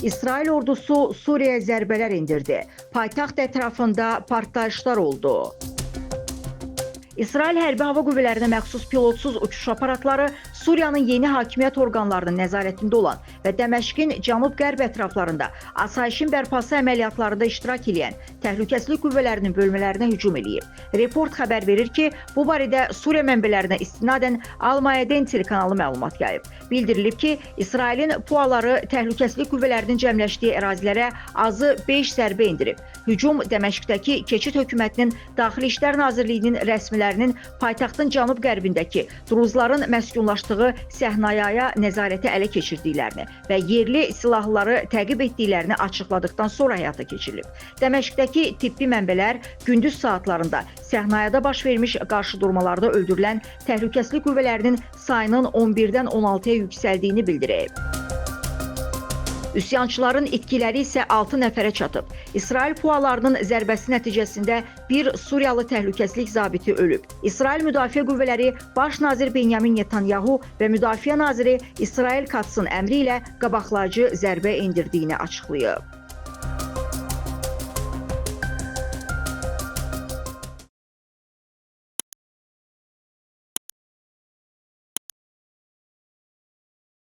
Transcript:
İsrail ordusu Suriyaya zərbələr indirdi. Paytaxt ətrafında partlayışlar oldu. İsrail Hərbi Hava Qüvvələrinə məxsus pilotsuz uçuş aparatları Suriyanın yeni hakimiyyət orqanlarının nəzarətində olan və Dəməşqin cənub-qərb ətraflarında asayişin bərpası əməliyyatlarında iştirak edən təhlükəsizlik qüvvələrinin bölmələrinə hücum edib. Report xəbər verir ki, bu barədə Suriya mənbələrinə istinadən Al-Mayadin telekanalı məlumat yayıb. Bildirilib ki, İsrailin PUA-ları təhlükəsizlik qüvvələrinin cəmləşdiyi ərazilərə azı 5 zərbə indirib. Hücum Dəməşqdəki keçid hökumətinin Daxili İşlər Nazirliyinin rəsmilərinin paytaxtın cənub-qərbindəki druzların məskunlaşdığı Səhnayaya nəzarəti ələ keçirdiklərini və yerli silahlıları təqib etdiklərini açıqladıqdan sonra həyata keçirilib. Dəməşqdəki tibbi mənbələr gündüz saatlarında Səhnayada baş vermiş qarşıdurmalarda öldürülən təhlükəsizlik qüvvələrinin sayının 11-dən 16-ya yüksəldiyini bildirib. Üsyançıların itkiləri isə 6 nəfərə çatıb. İsrail PUA-larının zərbəsi nəticəsində bir Suriyalı təhlükəsizlik zabiti ölüb. İsrail Müdafiə Qüvvələri Baş nazir Benyamin Netanyahu və Müdafiə naziri İsrail Katsın əmri ilə qabaqlayıcı zərbə indirdiyini açıqlayıb.